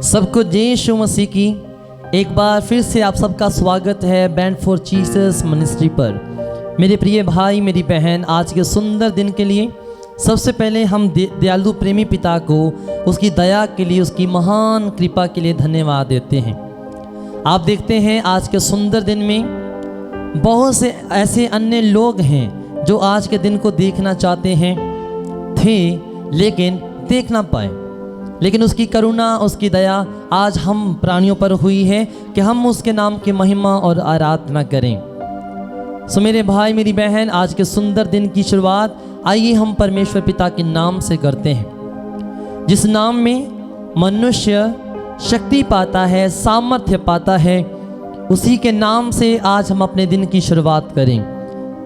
सबको जय यीशु मसीह की एक बार फिर से आप सबका स्वागत है बैंड फॉर जीसस मिनिस्ट्री पर। मेरे प्रिय भाई मेरी बहन, आज के सुंदर दिन के लिए सबसे पहले हम दयालु प्रेमी पिता को उसकी दया के लिए, उसकी महान कृपा के लिए धन्यवाद देते हैं। आप देखते हैं आज के सुंदर दिन में बहुत से ऐसे अन्य लोग हैं जो आज के दिन को देखना चाहते हैं लेकिन देख ना पाए, लेकिन उसकी करुणा, उसकी दया आज हम प्राणियों पर हुई है कि हम उसके नाम की महिमा और आराधना करें। सो मेरे भाई मेरी बहन, आज के सुंदर दिन की शुरुआत आइए हम परमेश्वर पिता के नाम से करते हैं, जिस नाम में मनुष्य शक्ति पाता है, सामर्थ्य पाता है। उसी के नाम से आज हम अपने दिन की शुरुआत करें।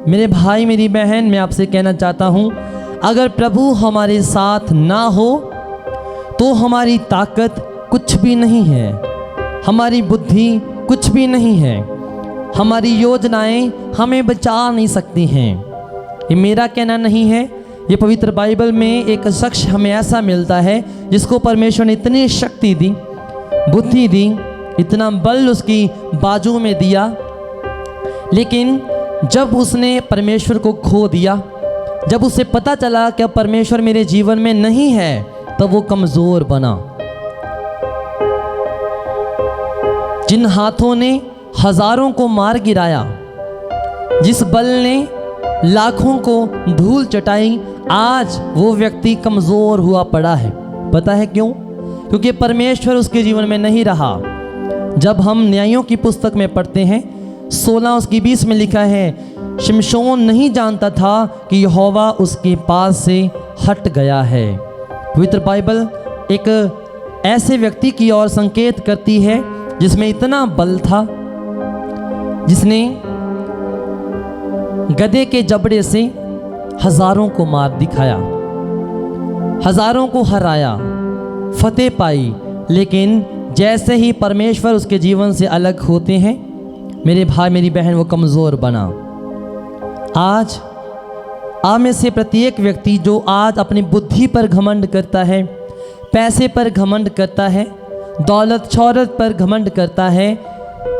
मेरे भाई मेरी बहन, मैं आपसे कहना चाहता हूँ, अगर प्रभु हमारे साथ ना हो तो हमारी ताकत कुछ भी नहीं है, हमारी बुद्धि कुछ भी नहीं है, हमारी योजनाएं हमें बचा नहीं सकती हैं। ये मेरा कहना नहीं है, ये पवित्र बाइबल में एक शख्स हमें ऐसा मिलता है जिसको परमेश्वर ने इतनी शक्ति दी, बुद्धि दी, इतना बल उसकी बाजू में दिया, लेकिन जब उसने परमेश्वर को खो दिया, जब उसे पता चला कि अब परमेश्वर मेरे जीवन में नहीं है, तब वो कमज़ोर बना। जिन हाथों ने हजारों को मार गिराया, जिस बल ने लाखों को धूल चटाई, आज वो व्यक्ति कमज़ोर हुआ पड़ा है। पता है क्यों? क्योंकि परमेश्वर उसके जीवन में नहीं रहा। जब हम न्यायों की पुस्तक में पढ़ते हैं 16:20 में लिखा है, शिमशोन नहीं जानता था कि यहोवा उसके पास से हट गया है। पवित्र बाइबल एक ऐसे व्यक्ति की ओर संकेत करती है जिसमें इतना बल था, जिसने गधे के जबड़े से हजारों को मार दिखाया, हजारों को हराया, फतेह पाई। लेकिन जैसे ही परमेश्वर उसके जीवन से अलग होते हैं, मेरे भाई मेरी बहन, वो कमज़ोर बना। आज आप में से प्रत्येक व्यक्ति जो आज अपनी बुद्धि पर घमंड करता है, पैसे पर घमंड करता है, दौलत शौहरत पर घमंड करता है,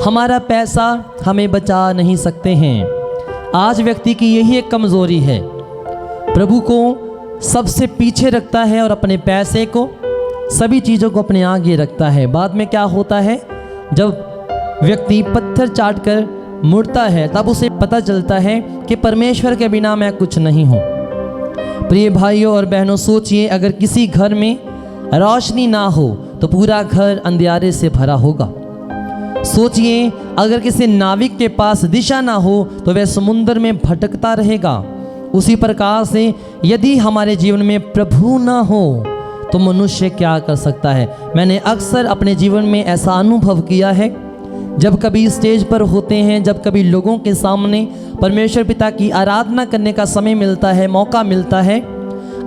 हमारा पैसा हमें बचा नहीं सकते हैं। आज व्यक्ति की यही एक कमज़ोरी है, प्रभु को सबसे पीछे रखता है और अपने पैसे को, सभी चीज़ों को अपने आगे रखता है। बाद में क्या होता है, जब व्यक्ति पत्थर चाट कर मुड़ता है, तब उसे पता चलता है कि परमेश्वर के बिना मैं कुछ नहीं हूँ। प्रिय भाइयों और बहनों, सोचिए, अगर किसी घर में रोशनी ना हो तो पूरा घर अंधियारे से भरा होगा। सोचिए, अगर किसी नाविक के पास दिशा ना हो तो वह समुद्र में भटकता रहेगा। उसी प्रकार से यदि हमारे जीवन में प्रभु ना हो तो मनुष्य क्या कर सकता है। मैंने अक्सर अपने जीवन में ऐसा अनुभव किया है, जब कभी स्टेज पर होते हैं, जब कभी लोगों के सामने परमेश्वर पिता की आराधना करने का समय मिलता है, मौका मिलता है,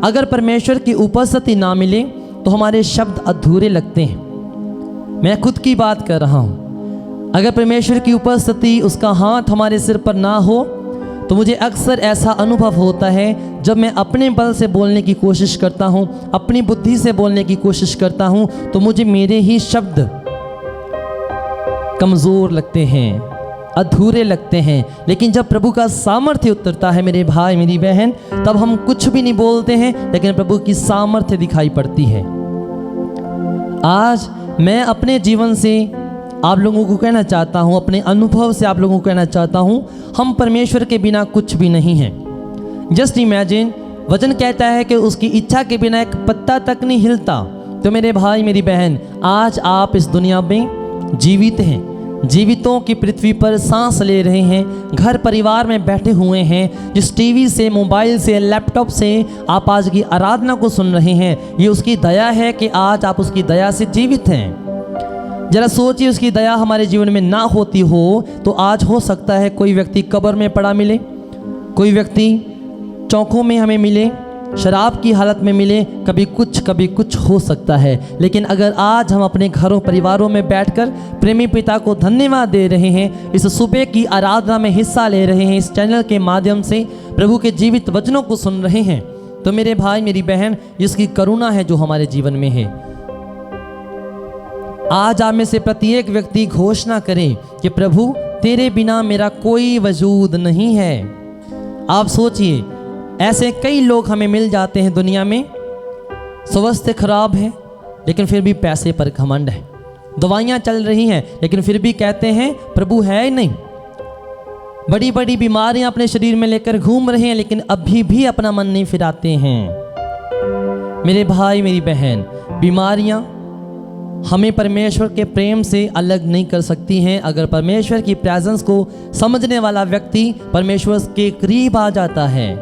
अगर परमेश्वर की उपस्थिति ना मिले तो हमारे शब्द अधूरे लगते हैं। मैं खुद की बात कर रहा हूँ। अगर परमेश्वर की उपस्थिति, उसका हाथ हमारे सिर पर ना हो तो मुझे अक्सर ऐसा अनुभव होता है, जब मैं अपने बल से बोलने की कोशिश करता हूँ, अपनी बुद्धि से बोलने की कोशिश करता हूँ, तो मुझे मेरे ही शब्द कमज़ोर लगते हैं, अधूरे लगते हैं। लेकिन जब प्रभु का सामर्थ्य उतरता है मेरे भाई मेरी बहन, तब हम कुछ भी नहीं बोलते हैं, लेकिन प्रभु की सामर्थ्य दिखाई पड़ती है। आज मैं अपने जीवन से आप लोगों को कहना चाहता हूँ, अपने अनुभव से आप लोगों को कहना चाहता हूँ, हम परमेश्वर के बिना कुछ भी नहीं हैं। जस्ट इमेजिन, वचन कहता है कि उसकी इच्छा के बिना एक पत्ता तक नहीं हिलता। तो मेरे भाई मेरी बहन, आज आप इस दुनिया में जीवित हैं, जीवितों की पृथ्वी पर सांस ले रहे हैं, घर परिवार में बैठे हुए हैं, जिस टीवी से, मोबाइल से, लैपटॉप से आप आज की आराधना को सुन रहे हैं, ये उसकी दया है कि आज आप उसकी दया से जीवित हैं। जरा सोचिए, उसकी दया हमारे जीवन में ना होती हो तो आज हो सकता है कोई व्यक्ति कब्र में पड़ा मिले, कोई व्यक्ति चौकों में हमें मिले, शराब की हालत में मिले, कभी कुछ हो सकता है। लेकिन अगर आज हम अपने घरों परिवारों में बैठकर प्रेमी पिता को धन्यवाद दे रहे हैं, इस सुबह की आराधना में हिस्सा ले रहे हैं, इस चैनल के माध्यम से प्रभु के जीवित वचनों को सुन रहे हैं, तो मेरे भाई मेरी बहन, इसकी करुणा है जो हमारे जीवन में है। आज आप में से प्रत्येक व्यक्ति घोषणा करे कि प्रभु तेरे बिना मेरा कोई वजूद नहीं है। आप सोचिए, ऐसे कई लोग हमें मिल जाते हैं दुनिया में, स्वास्थ्य खराब है लेकिन फिर भी पैसे पर घमंड है, दवाइयाँ चल रही हैं लेकिन फिर भी कहते हैं प्रभु है ही नहीं, बड़ी बड़ी बीमारियां अपने शरीर में लेकर घूम रहे हैं लेकिन अभी भी अपना मन नहीं फिराते हैं। मेरे भाई मेरी बहन, बीमारियां हमें परमेश्वर के प्रेम से अलग नहीं कर सकती हैं। अगर परमेश्वर की प्रेजेंस को समझने वाला व्यक्ति परमेश्वर के करीब आ जाता है,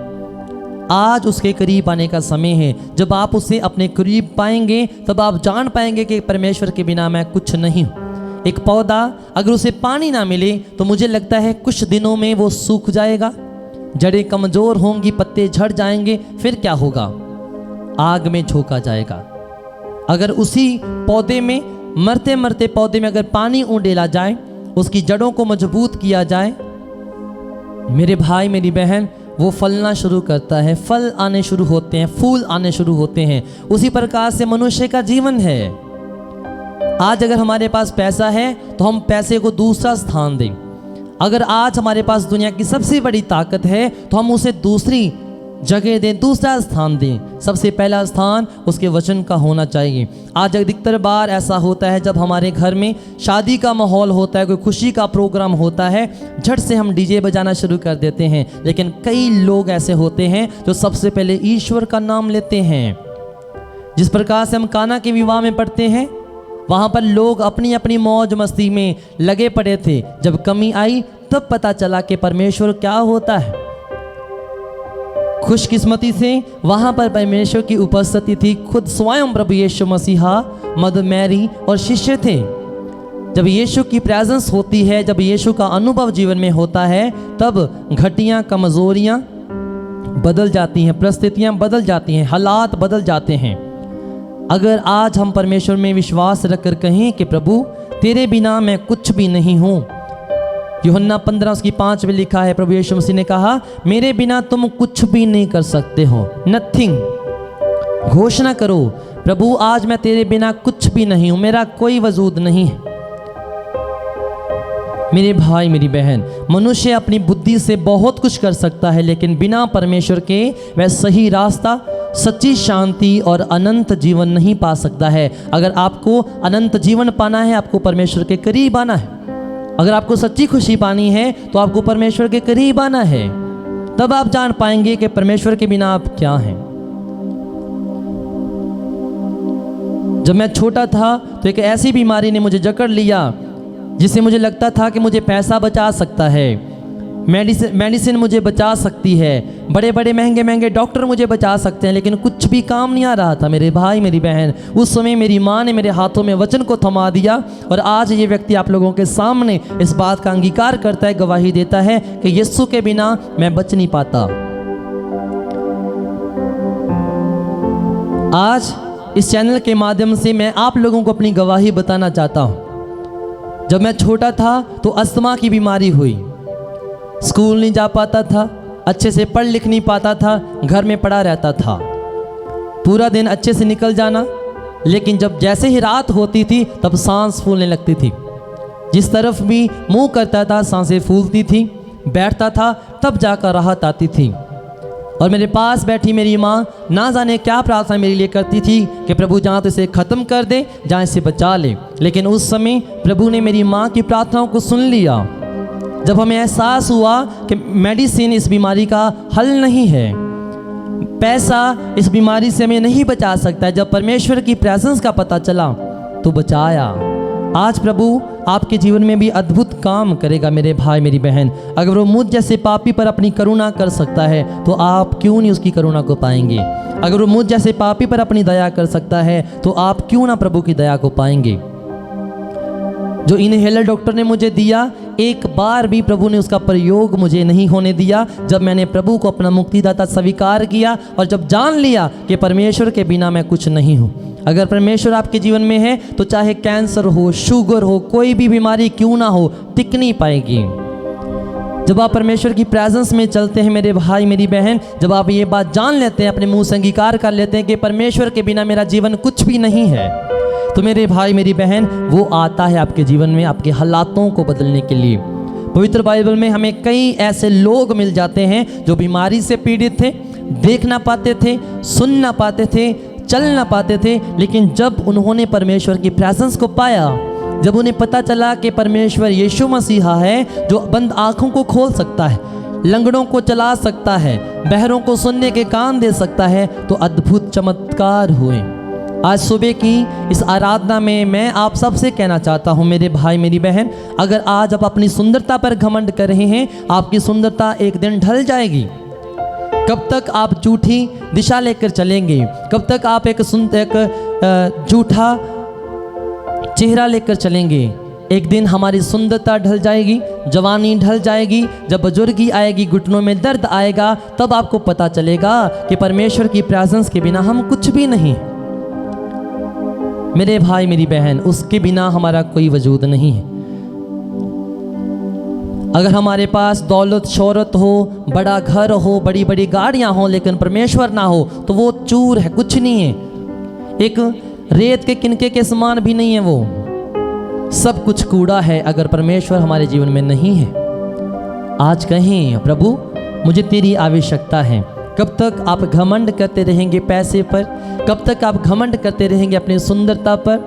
आज उसके करीब आने का समय है। जब आप उसे अपने करीब पाएंगे तब आप जान पाएंगे कि परमेश्वर के बिना मैं कुछ नहीं हूँ। एक पौधा अगर उसे पानी ना मिले तो मुझे लगता है कुछ दिनों में वो सूख जाएगा, जड़ें कमज़ोर होंगी, पत्ते झड़ जाएंगे, फिर क्या होगा? आग में झोंका जाएगा। अगर उसी पौधे में, मरते मरते पौधे में अगर पानी उंडेला जाए, उसकी जड़ों को मजबूत किया जाए, मेरे भाई मेरी बहन, वो फलना शुरू करता है, फल आने शुरू होते हैं, फूल आने शुरू होते हैं। उसी प्रकार से मनुष्य का जीवन है। आज अगर हमारे पास पैसा है तो हम पैसे को दूसरा स्थान दें। अगर आज हमारे पास दुनिया की सबसे बड़ी ताकत है तो हम उसे दूसरी जगह दें, दूसरा स्थान दें। सबसे पहला स्थान उसके वचन का होना चाहिए। आज अधिकतर बार ऐसा होता है, जब हमारे घर में शादी का माहौल होता है, कोई खुशी का प्रोग्राम होता है, झट से हम डीजे बजाना शुरू कर देते हैं। लेकिन कई लोग ऐसे होते हैं जो सबसे पहले ईश्वर का नाम लेते हैं। जिस प्रकार से हम काना के विवाह में पढ़ते हैं, वहाँ पर लोग अपनी अपनी मौज मस्ती में लगे पड़े थे। जब कमी आई तब पता चला कि परमेश्वर क्या होता है। खुशकिस्मती से वहाँ पर परमेश्वर की उपस्थिति थी। खुद स्वयं प्रभु यीशु मसीहा, मदर मैरी और शिष्य थे। जब यीशु की प्रेजेंस होती है, जब यीशु का अनुभव जीवन में होता है, तब घटियाँ, कमज़ोरियाँ बदल जाती हैं, परिस्थितियाँ बदल जाती हैं, हालात बदल जाते हैं। अगर आज हम परमेश्वर में विश्वास रखकर कहें कि प्रभु तेरे बिना मैं कुछ भी नहीं हूँ। यूहन्ना 15:5 में लिखा है, प्रभु यीशु मसीह ने कहा, मेरे बिना तुम कुछ भी नहीं कर सकते हो, नथिंग। घोषणा करो, प्रभु आज मैं तेरे बिना कुछ भी नहीं हूँ, मेरा कोई वजूद नहीं है। मेरे भाई मेरी बहन, मनुष्य अपनी बुद्धि से बहुत कुछ कर सकता है, लेकिन बिना परमेश्वर के वह सही रास्ता, सच्ची शांति और अनंत जीवन नहीं पा सकता है। अगर आपको अनंत जीवन पाना है, आपको परमेश्वर के करीब आना है। अगर आपको सच्ची खुशी पानी है तो आपको परमेश्वर के करीब आना है। तब आप जान पाएंगे कि परमेश्वर के बिना आप क्या हैं। जब मैं छोटा था तो एक ऐसी बीमारी ने मुझे जकड़ लिया जिससे मुझे लगता था कि मुझे पैसा बचा सकता है, मेडिसिन मुझे बचा सकती है, बड़े बड़े महंगे महंगे डॉक्टर मुझे बचा सकते हैं, लेकिन कुछ भी काम नहीं आ रहा था। मेरे भाई मेरी बहन, उस समय मेरी माँ ने मेरे हाथों में वचन को थमा दिया और आज ये व्यक्ति आप लोगों के सामने इस बात का अंगीकार करता है, गवाही देता है कि यीशु के बिना मैं बच नहीं पाता। आज इस चैनल के माध्यम से मैं आप लोगों को अपनी गवाही बताना चाहता हूँ। जब मैं छोटा था तो अस्थमा की बीमारी हुई, स्कूल नहीं जा पाता था, अच्छे से पढ़ लिख नहीं पाता था, घर में पड़ा रहता था, पूरा दिन अच्छे से निकल जाना, लेकिन जब जैसे ही रात होती थी तब सांस फूलने लगती थी। जिस तरफ भी मुंह करता था सांसें फूलती थी, बैठता था तब जाकर राहत आती थी। और मेरे पास बैठी मेरी माँ ना जाने क्या प्रार्थना मेरे लिए करती थी कि प्रभु जहाँ तो इसे ख़त्म कर दे, जहाँ इसे बचा ले। लेकिन उस समय प्रभु ने मेरी माँ की प्रार्थनाओं को सुन लिया। जब हमें एहसास हुआ कि मेडिसिन इस बीमारी का हल नहीं है, पैसा इस बीमारी से हमें नहीं बचा सकता है, जब परमेश्वर की प्रेजेंस का पता चला तो बचाया। आज प्रभु आपके जीवन में भी अद्भुत काम करेगा मेरे भाई मेरी बहन। अगर वो मुझ जैसे पापी पर अपनी करुणा कर सकता है तो आप क्यों नहीं उसकी करुणा को पाएंगे। अगर वो मुझ जैसे पापी पर अपनी दया कर सकता है तो आप क्यों ना प्रभु की दया को पाएंगे। जो इनहेलर डॉक्टर ने मुझे दिया, एक बार भी प्रभु ने उसका प्रयोग मुझे नहीं होने दिया। जब मैंने प्रभु को अपना मुक्तिदाता स्वीकार किया और जब जान लिया कि परमेश्वर के बिना मैं कुछ नहीं हूँ। अगर परमेश्वर आपके जीवन में है तो चाहे कैंसर हो, शुगर हो, कोई भी बीमारी क्यों ना हो, टिक नहीं पाएगी। जब आप परमेश्वर की प्रेजेंस में चलते हैं मेरे भाई मेरी बहन, जब आप ये बात जान लेते हैं, अपने मुंह से अंगीकार कर लेते हैं कि परमेश्वर के बिना मेरा जीवन कुछ भी नहीं है, तो मेरे भाई मेरी बहन वो आता है आपके जीवन में आपके हालातों को बदलने के लिए। पवित्र बाइबल में हमें कई ऐसे लोग मिल जाते हैं जो बीमारी से पीड़ित थे, देख ना पाते थे, सुन ना पाते थे, चल ना पाते थे, लेकिन जब उन्होंने परमेश्वर की प्रेजेंस को पाया, जब उन्हें पता चला कि परमेश्वर यीशु मसीहा है जो बंद आँखों को खोल सकता है, लंगड़ों को चला सकता है, बहरों को सुनने के कान दे सकता है, तो अद्भुत चमत्कार हुए। आज सुबह की इस आराधना में मैं आप सबसे कहना चाहता हूँ मेरे भाई मेरी बहन, अगर आज आप अपनी सुंदरता पर घमंड कर रहे हैं, आपकी सुंदरता एक दिन ढल जाएगी। कब तक आप झूठी दिशा लेकर चलेंगे? कब तक आप एक झूठा चेहरा लेकर चलेंगे? एक दिन हमारी सुंदरता ढल जाएगी, जवानी ढल जाएगी, जब बुजुर्गी आएगी, घुटनों में दर्द आएगा, तब आपको पता चलेगा कि परमेश्वर की प्रेजेंस के बिना हम कुछ भी नहीं। मेरे भाई मेरी बहन, उसके बिना हमारा कोई वजूद नहीं है। अगर हमारे पास दौलत शोहरत हो, बड़ा घर हो, बड़ी बड़ी गाड़ियां हो, लेकिन परमेश्वर ना हो तो वो चूर है, कुछ नहीं है। एक रेत के किनके के समान भी नहीं है, वो सब कुछ कूड़ा है अगर परमेश्वर हमारे जीवन में नहीं है। आज कहें प्रभु मुझे तेरी आवश्यकता है। कब तक आप घमंड करते रहेंगे पैसे पर? कब तक आप घमंड करते रहेंगे अपनी सुंदरता पर,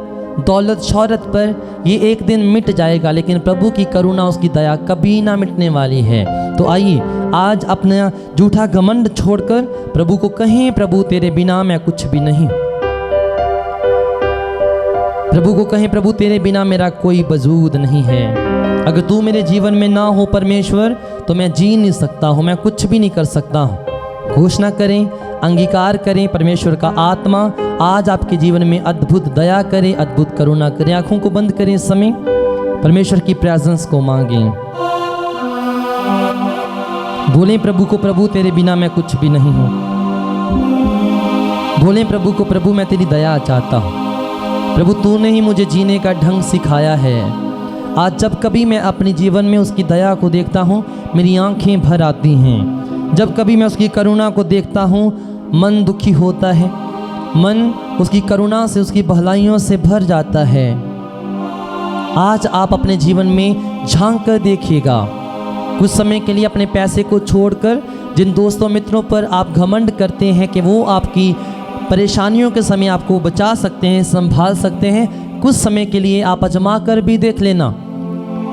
दौलत शौहरत पर? ये एक दिन मिट जाएगा, लेकिन प्रभु की करुणा उसकी दया कभी ना मिटने वाली है। तो आइए आज अपना झूठा घमंड छोड़कर प्रभु को कहें, प्रभु तेरे बिना मैं कुछ भी नहीं। प्रभु को कहें, प्रभु तेरे बिना मेरा कोई वजूद नहीं है। अगर तू मेरे जीवन में ना हो परमेश्वर, तो मैं जी नहीं सकता हूँ, मैं कुछ भी नहीं कर सकता हूँ। घोषणा करें, अंगीकार करें, परमेश्वर का आत्मा आज आपके जीवन में अद्भुत दया करे, अद्भुत करुणा करे। आंखों को बंद करें इस समय, परमेश्वर की प्रेजेंस को मांगें। बोलें प्रभु को, प्रभु तेरे बिना मैं कुछ भी नहीं हूँ। बोलें प्रभु को, प्रभु मैं तेरी दया चाहता हूँ। प्रभु तूने ही मुझे जीने का ढंग सिखाया है। आज जब कभी मैं अपने जीवन में उसकी दया को देखता हूँ, मेरी आंखें भर आती हैं। जब कभी मैं उसकी करुणा को देखता हूँ, मन दुखी होता है, मन उसकी करुणा से, उसकी भलाइयों से भर जाता है। आज आप अपने जीवन में झांक कर देखिएगा। कुछ समय के लिए अपने पैसे को छोड़कर जिन दोस्तों मित्रों पर आप घमंड करते हैं कि वो आपकी परेशानियों के समय आपको बचा सकते हैं, संभाल सकते हैं, कुछ समय के लिए आप आजमा कर भी देख लेना।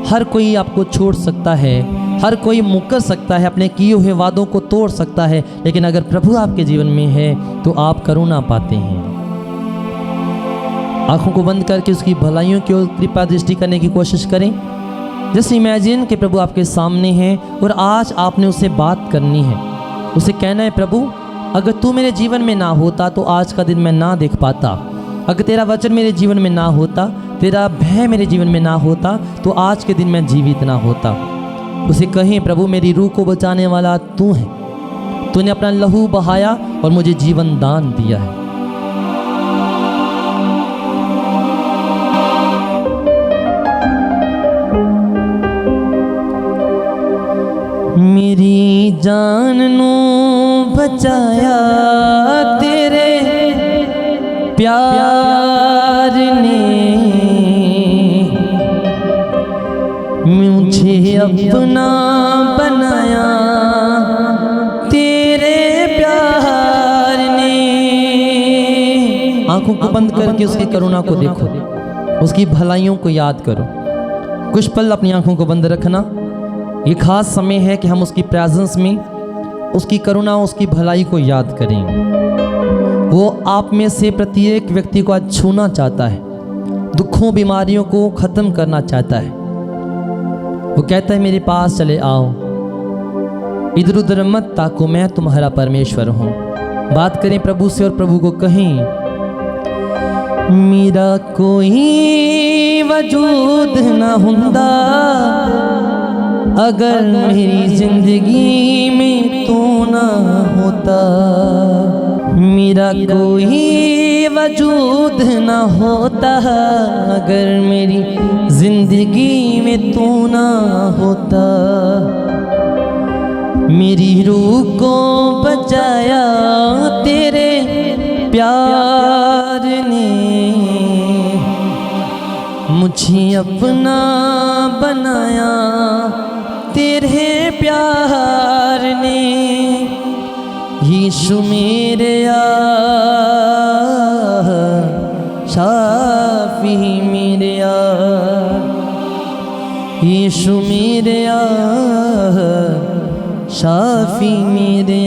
हर कोई आपको छोड़ सकता है, हर कोई मुकर सकता है, अपने किए हुए वादों को तोड़ सकता है, लेकिन अगर प्रभु आपके जीवन में है तो आप करुणा पाते हैं। आंखों को बंद करके उसकी भलाइयों की ओर कृपा दृष्टि करने की कोशिश करें। जैसे इमेजिन कि प्रभु आपके सामने हैं और आज आपने उससे बात करनी है। उसे कहना है, प्रभु अगर तू मेरे जीवन में ना होता तो आज का दिन मैं ना देख पाता। अगर तेरा वचन मेरे जीवन में ना होता, तेरा भय मेरे जीवन में ना होता, तो आज के दिन मैं जीवित ना होता। उसे कहें, प्रभु मेरी रूह को बचाने वाला तू है, तूने अपना लहू बहाया और मुझे जीवन दान दिया है। मेरी जान नू बचाया तेरे प्यार ने, मुझे अपना बनाया तेरे प्यार ने। आंखों को बंद करके उसकी करुणा को देखो, उसकी भलाइयों को याद करो। कुछ पल अपनी आंखों को बंद रखना। ये खास समय है कि हम उसकी प्रेजेंस में उसकी करुणा, उसकी भलाई को याद करें। वो आप में से प्रत्येक व्यक्ति को आज छूना चाहता है, दुखों बीमारियों को ख़त्म करना चाहता है। वो कहता है, मेरे पास चले आओ, इधर उधर मत ताको, मैं तुम्हारा परमेश्वर हूँ। बात करें प्रभु से और प्रभु को कहें, मेरा कोई वजूद न हुंदा अगर मेरी जिंदगी में तू ना होता। मेरा कोई वजूद न होता, अगर मेरी जिंदगी में तू ना होता। मेरी रूह को बचाया तेरे प्यार ने, मुझे अपना बनाया तेरे प्यार ने। यीशु मेरे शाफी मेरे यीशु मेरे शाफी मेरे।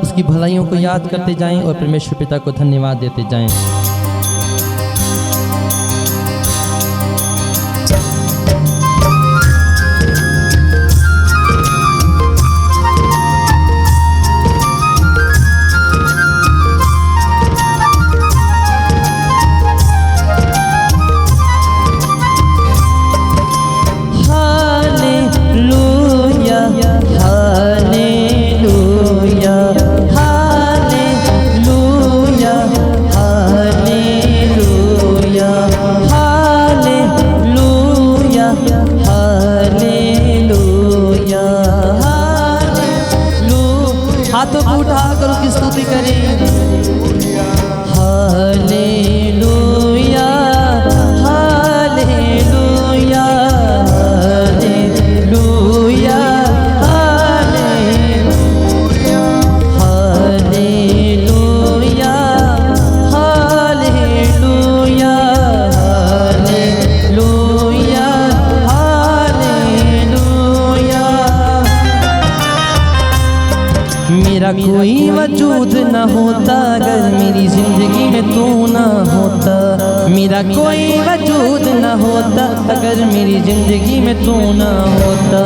उसकी भलाइयों को याद करते जाएं और परमेश्वर पिता को धन्यवाद देते जाएं। हाथों को उठा कर उसकी स्तुति करें। Hallelujah hallelujah hallelujah hallelujah hallelujah hallelujah hallelujah hallelujah. मेरा कोई वजूद न होता, अगर मेरी जिंदगी में तू ना होता। मेरा कोई वजूद न होता, अगर मेरी जिंदगी में तू ना होता।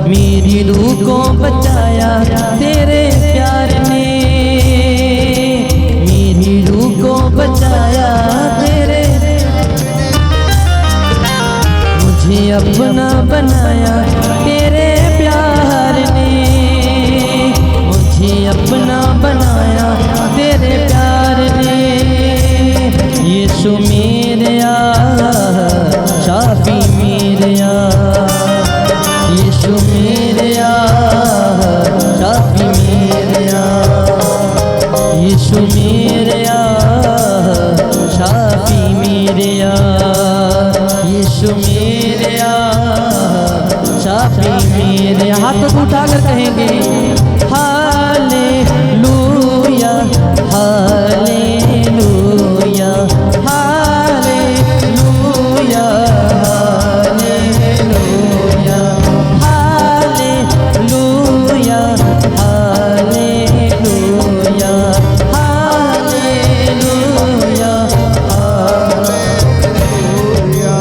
मेरी रूह को बचाया तेरे प्यार ने, मेरी रूह को बचाया तेरे, मुझे अपना बनाया तेरे प्यार ने, अपना बनाया तेरे प्यार ने। यीशु मेरे शाफी मेरे यीशु मेरे शाफी मेरे यीशु मेरे शाफी मेरे यीशु मेरे शाफी मेरे। हाथ उठाकर कहेंगे hallelujah hallelujah hallelujah hallelujah hallelujah hallelujah hallelujah hallelujah.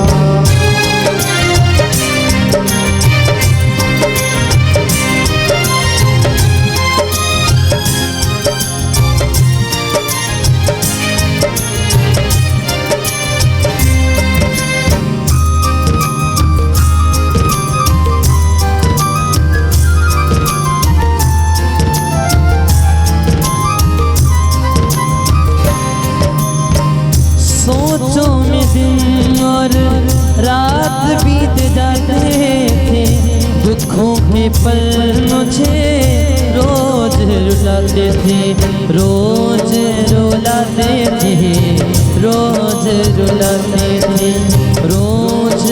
सोचों में दिन और रात बीत जाते थे, दुखों के पल मुझे रोज रुलाते थे, रोज रुलाते थे, रोज रुलाते थे, रोज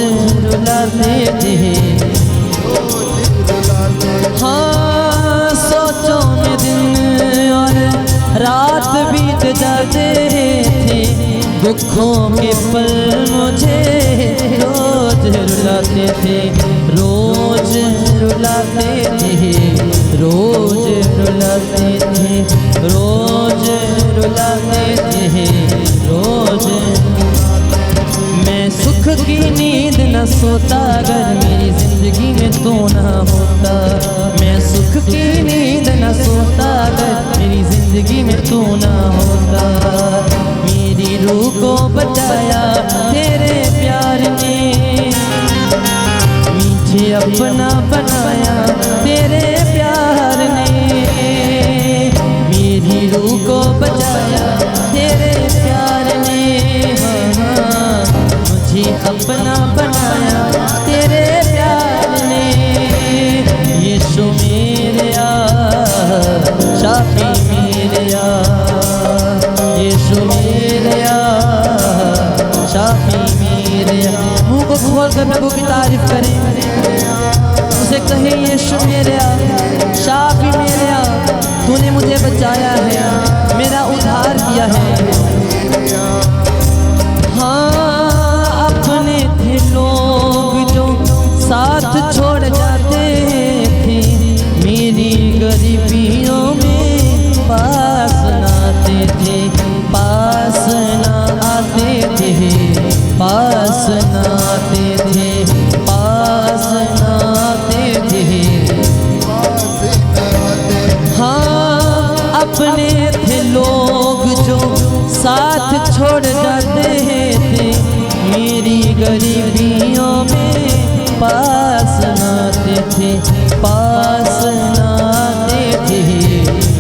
रुलाते थे। हाँ, सोचों में दिन और रात बीत जाते थे, दुखों के पल मुझे रोज रुलाते थे, रोज रुलाते थे, रोज रुलाते थे, रोज रुलाते थे, रोज। मैं सुख की नींद न सोता, अगर मेरी जिंदगी में तू ना होता। मैं सुख की नींद न सोता, अगर मेरी जिंदगी में तू ना होता। मेरी रूह को बचाया तेरे प्यार ने, मुझे अपना बनाया तेरे प्यार ने। मेरी रूह को बचाया मुझे अपना बनाया तेरे प्यार ने। यीशु मेरे शाफी मेरे यीशु मेरे शाफी मेरे। मुंह को खोल कर प्रभु की तारीफ करें, उसे कहे यीशु मेरे शाफी मेरे, तूने मुझे बचाया है, मेरा उद्धार किया है। हाँ, अपने थे लोग जो साथ छोड़ जाते थे, मेरी गरीबियों में पास न आते थे, पास न आते थे, पास न आते थे, पास न आते थे। हाँ, अपने थे लोग जो साथ छोड़ जाते थे, मेरी गरीबियों में पास न आते थे, पास न आते थे,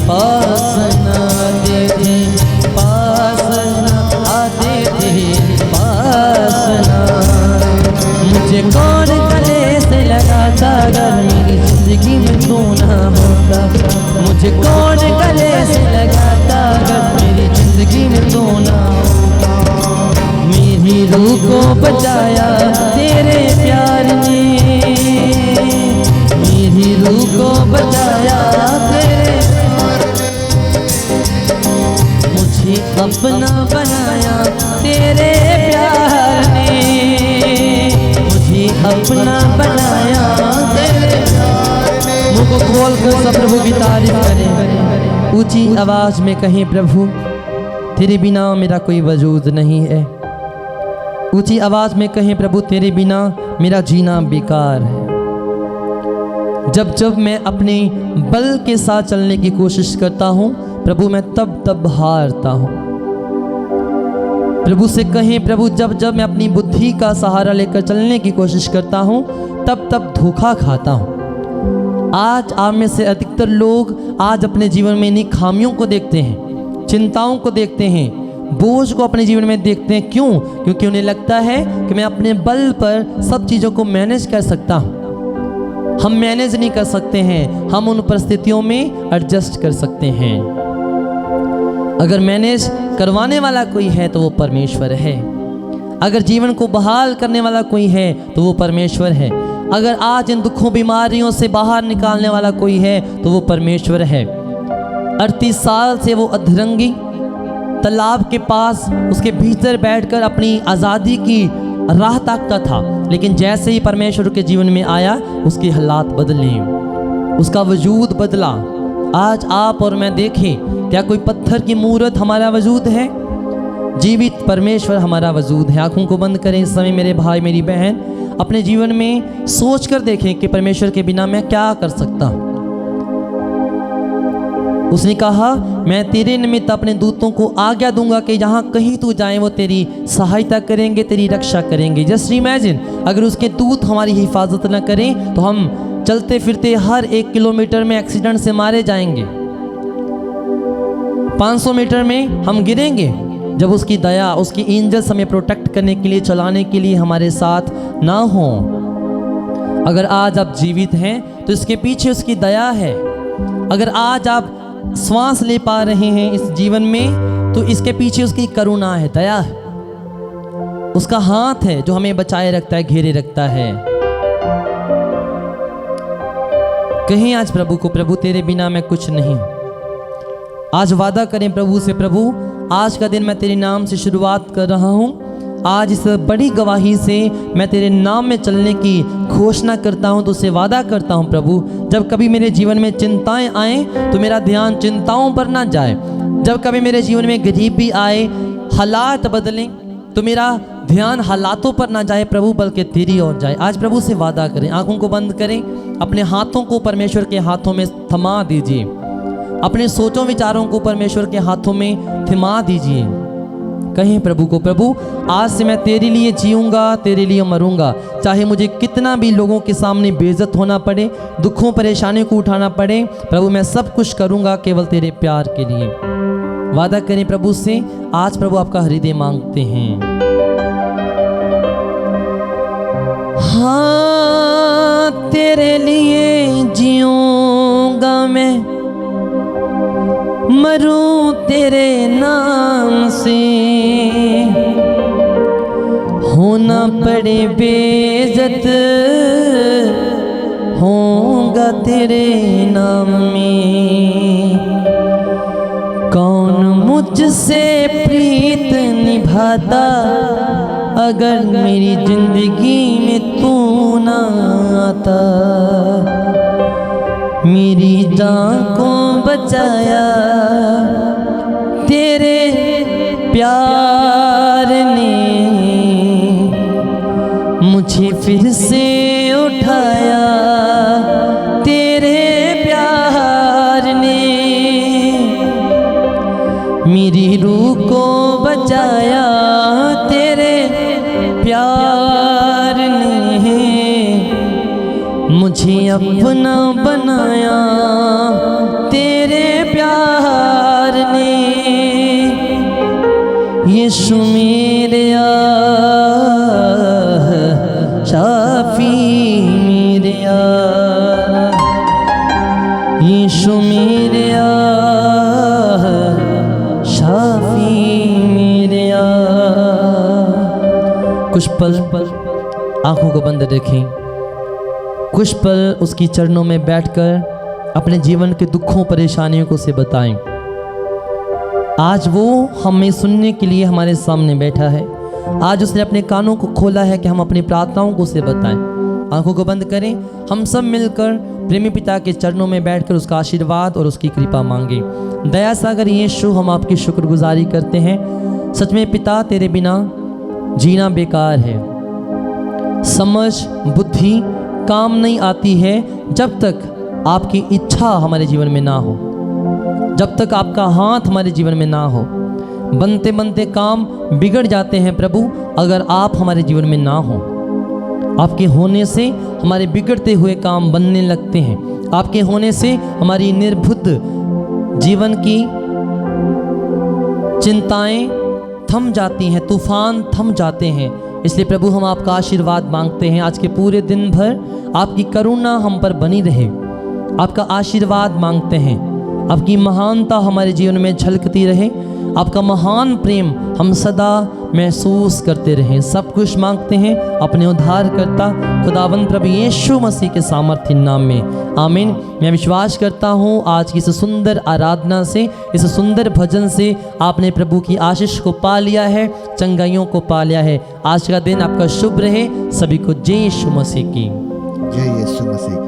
पास न आते थे, पास न आते थे, पास न। मुझे कौन गले से लगाता अगर मेरी जिंदगी में तू ना होता, मुझे कौन गले से लगाता अगर मेरी जिंदगी में तू ना होता। मेरी रूह को बचाया तेरे प्यार ने, मेरी रूह को बचाया तेरे प्यार ने। मुझे अपना बनाया तेरे प्यार ने, मुझे अपना बनाया तेरे प्यार ने। मुंह को खोल कर सब प्रभु की तारीफ करें, ऊंची आवाज में कहें प्रभु तेरे बिना मेरा कोई वजूद नहीं है। ऊंची आवाज में कहें प्रभु तेरे बिना मेरा जीना बेकार है। जब जब मैं अपने बल के साथ चलने की कोशिश करता हूँ प्रभु, मैं तब तब हारता हूँ। प्रभु से कहें प्रभु जब जब मैं अपनी बुद्धि का सहारा लेकर चलने की कोशिश करता हूँ तब तब धोखा खाता हूँ। आज आप में से अधिकतर लोग आज अपने जीवन में इन्हीं खामियों को देखते हैं, चिंताओं को देखते हैं, बोझ को अपने जीवन में देखते हैं। क्यों? क्योंकि उन्हें लगता है कि मैं अपने बल पर सब चीज़ों को मैनेज कर सकता हूँ। हम मैनेज नहीं कर सकते हैं, हम उन परिस्थितियों में एडजस्ट कर सकते हैं। अगर मैनेज करवाने वाला कोई है तो वो परमेश्वर है। अगर जीवन को बहाल करने वाला कोई है तो वो परमेश्वर है। अगर आज इन दुखों बीमारियों से बाहर निकालने वाला कोई है तो वो परमेश्वर है। 38 साल से वो अधरंगी तालाब के पास उसके भीतर बैठकर अपनी आज़ादी की राह ताकता था, लेकिन जैसे ही परमेश्वर के जीवन में आया उसके हालात बदले, उसका वजूद बदला। आज आप और मैं देखें, क्या कोई पत्थर की मूर्त हमारा वजूद है? जीवित परमेश्वर हमारा वजूद है। आंखों को बंद करें इस समय मेरे भाई मेरी बहन, अपने जीवन में सोच कर देखें कि परमेश्वर के बिना मैं क्या कर सकता हूँ। उसने कहा मैं तेरे निमित्त अपने दूतों को आज्ञा दूंगा कि जहाँ कहीं तू जाए वो तेरी सहायता करेंगे, तेरी रक्षा करेंगे। जस्ट इमेजिन अगर उसके दूत हमारी हिफाजत न करें तो हम चलते फिरते हर 1 किलोमीटर में एक्सीडेंट से मारे जाएंगे, 500 मीटर में हम गिरेंगे। जब उसकी दया, उसकी एंजल्स हमें प्रोटेक्ट करने के लिए, चलाने के लिए हमारे साथ ना हो। अगर आज आप जीवित हैं तो इसके पीछे उसकी दया है। अगर आज आप श्वास ले पा रहे हैं इस जीवन में तो इसके पीछे उसकी करुणा है, दया है, उसका हाथ है जो हमें बचाए रखता है, घेरे रखता है। कहीं आज प्रभु को, प्रभु तेरे बिना मैं कुछ नहीं। आज वादा करें प्रभु से, प्रभु आज का दिन मैं तेरे नाम से शुरुआत कर रहा हूँ। आज इस बड़ी गवाही से मैं तेरे नाम में चलने की घोषणा करता हूँ, तो उससे वादा करता हूँ प्रभु जब कभी मेरे जीवन में चिंताएं आए तो मेरा ध्यान चिंताओं पर ना जाए। जब कभी मेरे जीवन में गरीबी आए, हालात बदलें तो मेरा ध्यान हालातों पर ना जाए प्रभु, बल्कि तेरी ओर जाए। आज प्रभु से वादा करें, आंखों को बंद करें, अपने हाथों को परमेश्वर के हाथों में थमा दीजिए, अपने सोचों विचारों को परमेश्वर के हाथों में थमा दीजिए। कहें प्रभु को, प्रभु आज से मैं तेरे लिए जीऊंगा, तेरे लिए मरूंगा, चाहे मुझे कितना भी लोगों के सामने बेइज्जत होना पड़े, दुखों परेशानियों को उठाना पड़े, प्रभु मैं सब कुछ करूंगा केवल तेरे प्यार के लिए। वादा करें प्रभु से। आज प्रभु आपका हृदय मांगते हैं। हाँ तेरे लिए जीऊंगा मैं, मरूं तेरे नाम से, होना पड़े बेइज्जत होऊंगा तेरे नाम में। कौन मुझसे प्रीत निभाता अगर मेरी जिंदगी में तू ना आता। मेरी जान को बचाया तेरे प्यार ने, मुझे फिर से उठाया तेरे प्यार ने। मेरी रूह को बचाया तेरे प्यार ने, मुझे अपना बनाया तेरे प्यार ने। यीशु मेरे शाफी मेरे यीशु मेरे शाफी मेरे। कुछ पल आंखों को बंद रखें, कुछ पल उसकी चरणों में बैठकर अपने जीवन के दुखों परेशानियों को से बताएं। आज वो हमें सुनने के लिए हमारे सामने बैठा है। आज उसने अपने कानों को खोला है कि हम अपनी प्रार्थनाओं को से बताएं। आंखों को बंद करें, हम सब मिलकर प्रेमी पिता के चरणों में बैठकर उसका आशीर्वाद और उसकी कृपा मांगे। दया सागर यीशु, हम आपकी शुक्रगुजारी करते हैं। सच में पिता, तेरे बिना जीना बेकार है। समझ बुद्धि काम नहीं आती है जब तक आपकी इच्छा हमारे जीवन में ना हो, जब तक आपका हाथ हमारे जीवन में ना हो। बनते बनते काम बिगड़ जाते हैं प्रभु अगर आप हमारे जीवन में ना हो। आपके होने से हमारे बिगड़ते हुए काम बनने लगते हैं। आपके होने से हमारी निर्बुद्ध जीवन की चिंताएं थम जाती हैं, तूफान थम जाते हैं। इसलिए प्रभु हम आपका आशीर्वाद मांगते हैं। आज के पूरे दिन भर आपकी करुणा हम पर बनी रहे, आपका आशीर्वाद मांगते हैं। आपकी महानता हमारे जीवन में झलकती रहे, आपका महान प्रेम हम सदा महसूस करते रहें। सब कुछ मांगते हैं अपने उद्धारकर्ता खुदावंद प्रभु यीशु मसीह के सामर्थ्य नाम में, आमीन। मैं विश्वास करता हूँ आज की इस सुंदर आराधना से, इस सुंदर भजन से आपने प्रभु की आशीष को पा लिया है, चंगाइयों को पा लिया है। आज का दिन आपका शुभ रहे। सभी को जय यीशु मसीह की। जय यीशु मसीह।